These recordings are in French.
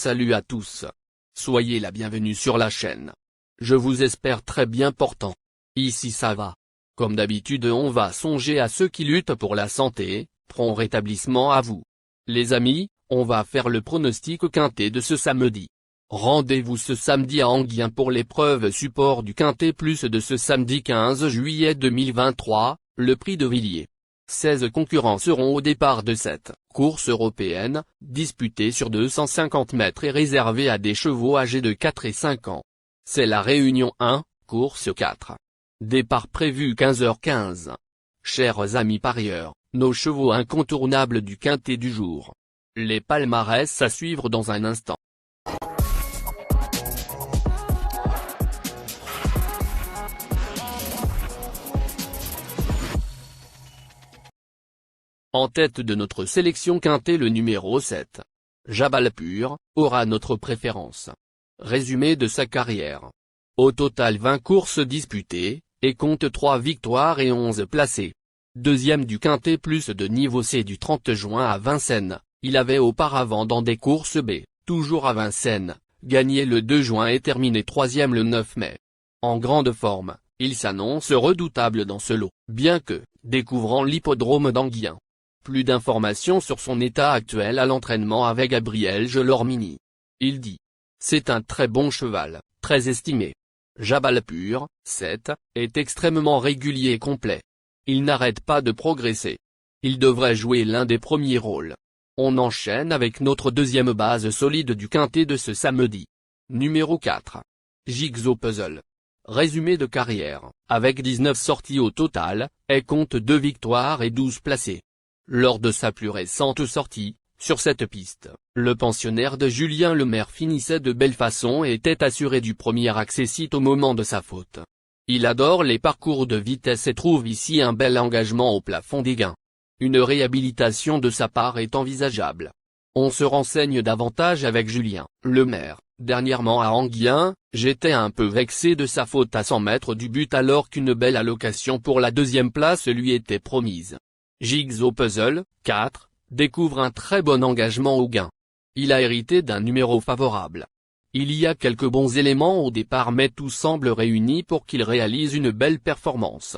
Salut à tous. Soyez la bienvenue sur la chaîne. Je vous espère très bien portant. Ici ça va. Comme d'habitude on va songer à ceux qui luttent pour la santé, prompt rétablissement à vous. Les amis, on va faire le pronostic quintet de ce samedi. Rendez-vous ce samedi à Enghien pour l'épreuve support du quintet plus de ce samedi 15 juillet 2023, le prix de Villiers. 16 concurrents seront au départ de cette course européenne, disputée sur 250 mètres et réservée à des chevaux âgés de 4 et 5 ans. C'est la Réunion 1, course 4. Départ prévu 15h15. Chers amis parieurs, nos chevaux incontournables du quintet du jour. Les palmarès à suivre dans un instant. En tête de notre sélection quintet le numéro 7. Jabalpur, aura notre préférence. Résumé de sa carrière. Au total 20 courses disputées, et compte 3 victoires et 11 placés. Deuxième du quintet plus de niveau C du 30 juin à Vincennes, il avait auparavant dans des courses B, toujours à Vincennes, gagné le 2 juin et terminé troisième le 9 mai. En grande forme, il s'annonce redoutable dans ce lot, bien que, découvrant l'hippodrome d'Enghien. Plus d'informations sur son état actuel à l'entraînement avec Gabriel Gelormini. Il dit. C'est un très bon cheval, très estimé. Jabalpur, 7, est extrêmement régulier et complet. Il n'arrête pas de progresser. Il devrait jouer l'un des premiers rôles. On enchaîne avec notre deuxième base solide du quintet de ce samedi. Numéro 4. Jigsaw Puzzle. Résumé de carrière, avec 19 sorties au total, et compte 2 victoires et 12 placés. Lors de sa plus récente sortie, sur cette piste, le pensionnaire de Julien Lemaire finissait de belle façon et était assuré du premier accessit au moment de sa faute. Il adore les parcours de vitesse et trouve ici un bel engagement au plafond des gains. Une réhabilitation de sa part est envisageable. On se renseigne davantage avec Julien Lemaire. Dernièrement à Enghien, j'étais un peu vexé de sa faute à 100 mètres du but alors qu'une belle allocation pour la deuxième place lui était promise. Jigsaw Puzzle, 4, découvre un très bon engagement au gain. Il a hérité d'un numéro favorable. Il y a quelques bons éléments au départ mais tout semble réuni pour qu'il réalise une belle performance.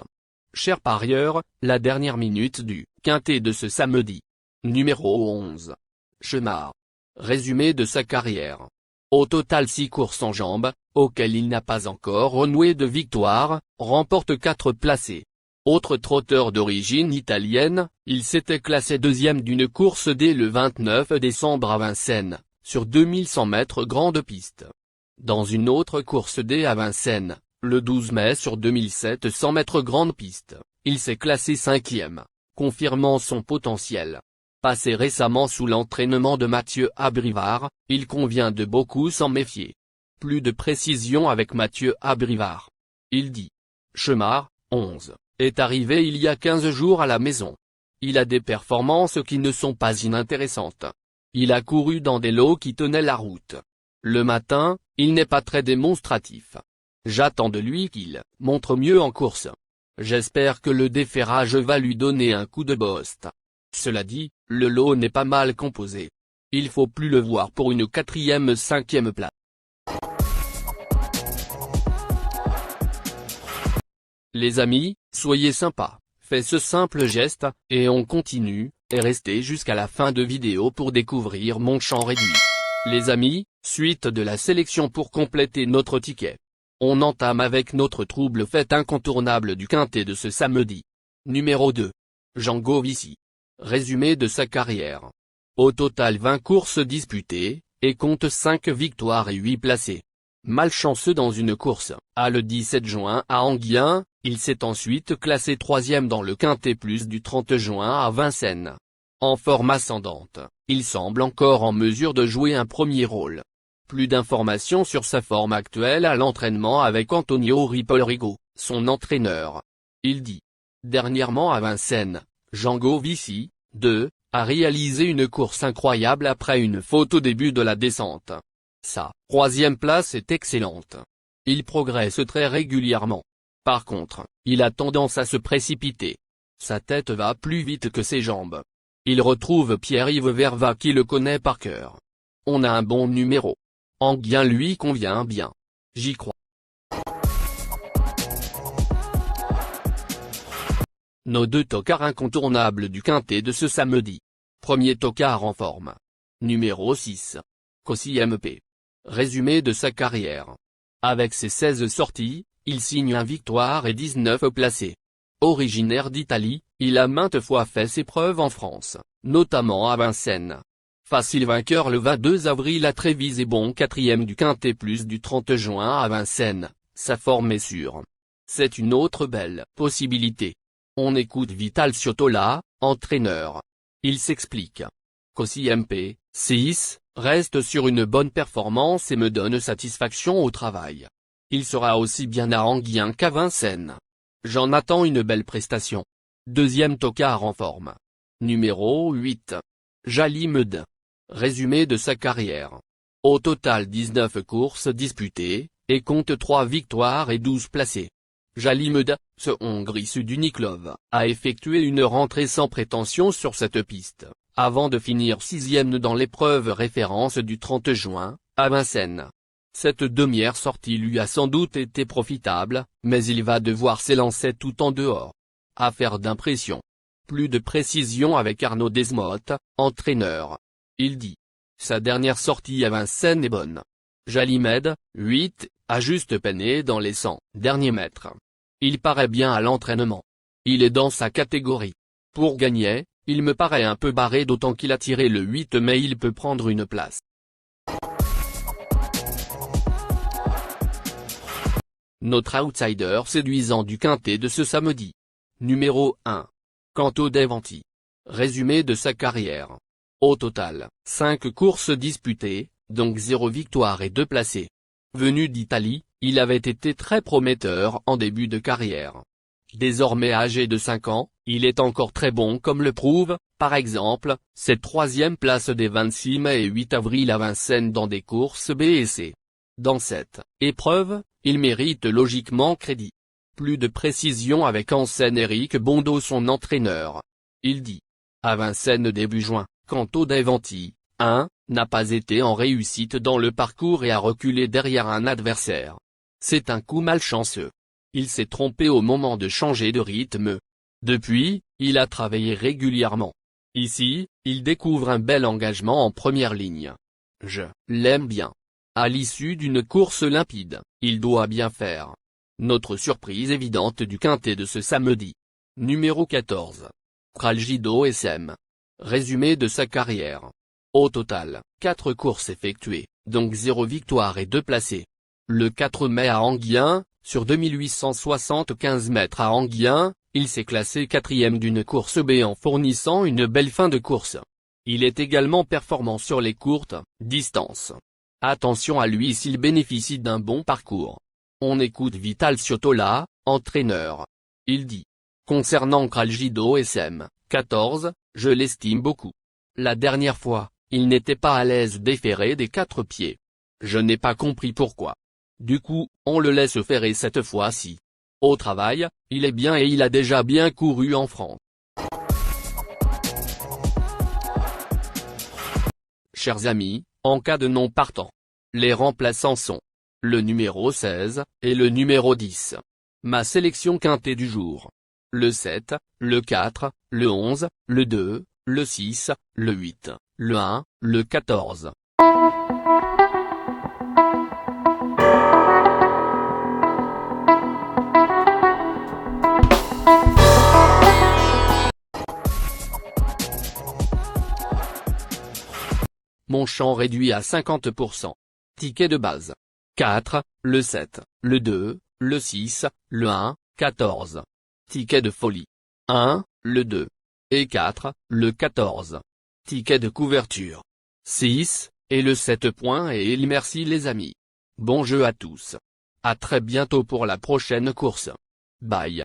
Chers parieurs, la dernière minute du quintet de ce samedi. Numéro 11. Chemard. Résumé de sa carrière. Au total 6 courses en jambes, auxquelles il n'a pas encore renoué de victoire, remporte 4 placés. Autre trotteur d'origine italienne, il s'était classé deuxième d'une course dès le 29 décembre à Vincennes, sur 2100 mètres grande piste. Dans une autre course D à Vincennes, le 12 mai sur 2700 mètres grande piste, il s'est classé cinquième, confirmant son potentiel. Passé récemment sous l'entraînement de Mathieu Abrivard, il convient de beaucoup s'en méfier. Plus de précision avec Mathieu Abrivard. Il dit. Chemard, 11. Est arrivé il y a 15 jours à la maison. Il a des performances qui ne sont pas inintéressantes. Il a couru dans des lots qui tenaient la route. Le matin, il n'est pas très démonstratif. J'attends de lui qu'il montre mieux en course. J'espère que le déferrage va lui donner un coup de boost. Cela dit, le lot n'est pas mal composé. Il faut plus le voir pour une 4e, 5e place. Les amis, soyez sympas, faites ce simple geste, et on continue, et restez jusqu'à la fin de vidéo pour découvrir mon champ réduit. Les amis, suite de la sélection pour compléter notre ticket. On entame avec notre trouble fête incontournable du quintet de ce samedi. Numéro 2. Django Vici. Résumé de sa carrière. Au total 20 courses disputées, et compte 5 victoires et 8 placés. Malchanceux dans une course, le 17 juin à Enghien, il s'est ensuite classé troisième dans le quintet plus du 30 juin à Vincennes. En forme ascendante, il semble encore en mesure de jouer un premier rôle. Plus d'informations sur sa forme actuelle à l'entraînement avec Antonio Ripolrigo, son entraîneur. Il dit. Dernièrement à Vincennes, Django Vici, 2, a réalisé une course incroyable après une faute au début de la descente. Sa 3e place est excellente. Il progresse très régulièrement. Par contre, il a tendance à se précipiter. Sa tête va plus vite que ses jambes. Il retrouve Pierre-Yves Verva qui le connaît par cœur. On a un bon numéro. Anguien lui convient bien. J'y crois. Nos deux tocards incontournables du quintet de ce samedi. Premier tocard en forme. Numéro 6. Cossi MP. Résumé de sa carrière. Avec ses 16 sorties, il signe un victoire et 19 placés. Originaire d'Italie, il a maintes fois fait ses preuves en France, notamment à Vincennes. Facile vainqueur le 22 avril à Trévise et bon 4e du quintet plus du 30 juin à Vincennes, sa forme est sûre. C'est une autre belle possibilité. On écoute Vital Ciotola, entraîneur. Il s'explique. Cossi MP, 6, reste sur une bonne performance et me donne satisfaction au travail. Il sera aussi bien à Anguien qu'à Vincennes. J'en attends une belle prestation. Deuxième tocard en forme. Numéro 8. Jallimud. Résumé de sa carrière. Au total 19 courses disputées, et compte 3 victoires et 12 placés. Jallimud, ce Hongre issu d'Uniklov, a effectué une rentrée sans prétention sur cette piste, avant de finir 6e dans l'épreuve référence du 30 juin, à Vincennes. Cette demi-heure sortie lui a sans doute été profitable, mais il va devoir s'élancer tout en dehors. Affaire d'impression. Plus de précision avec Arnaud Desmottes, entraîneur. Il dit. Sa dernière sortie à Vincennes est bonne. Jallimud, 8, a juste peiné dans les 100 derniers mètres. Il paraît bien à l'entraînement. Il est dans sa catégorie. Pour gagner, il me paraît un peu barré d'autant qu'il a tiré le 8 mais il peut prendre une place. Notre outsider séduisant du quintet de ce samedi. Numéro 1. Canto Davanti. Résumé de sa carrière. Au total, 5 courses disputées, donc 0 victoire et 2 placés. Venu d'Italie, il avait été très prometteur en début de carrière. Désormais âgé de 5 ans, il est encore très bon comme le prouve, par exemple, cette 3e place des 26 mai et 8 avril à Vincennes dans des courses B et C. Dans cette épreuve, il mérite logiquement crédit. Plus de précision avec en scène Éric Bondeau son entraîneur. Il dit. À Vincennes début juin, Canto Davanti, 1, n'a pas été en réussite dans le parcours et a reculé derrière un adversaire. C'est un coup malchanceux. Il s'est trompé au moment de changer de rythme. Depuis, il a travaillé régulièrement. Ici, il découvre un bel engagement en première ligne. Je l'aime bien. À l'issue d'une course limpide, il doit bien faire. Notre surprise évidente du quintet de ce samedi. Numéro 14. Kraljido SM. Résumé de sa carrière. Au total, 4 courses effectuées, donc 0 victoire et 2 placés. Le 4 mai à Anguien, sur 2875 mètres à Anguien, il s'est classé 4e d'une course B en fournissant une belle fin de course. Il est également performant sur les courtes distances. Attention à lui s'il bénéficie d'un bon parcours. On écoute Vital Ciotola, entraîneur. Il dit. Concernant Kraljido SM, 14, je l'estime beaucoup. La dernière fois, il n'était pas à l'aise déféré des 4 pieds. Je n'ai pas compris pourquoi. Du coup, on le laisse faire et cette fois-ci. Au travail, il est bien et il a déjà bien couru en France. Chers amis, en cas de non partant, les remplaçants sont le numéro 16 et le numéro 10. Ma sélection quintée du jour. Le 7, le 4, le 11, le 2, le 6, le 8, le 1, le 14. Mon champ réduit à 50%. Ticket de base. 4, le 7, le 2, le 6, le 1, 14. Ticket de folie. 1, le 2. Et 4, le 14. Ticket de couverture. 6, et le 7 points et merci les amis. Bon jeu à tous. À très bientôt pour la prochaine course. Bye.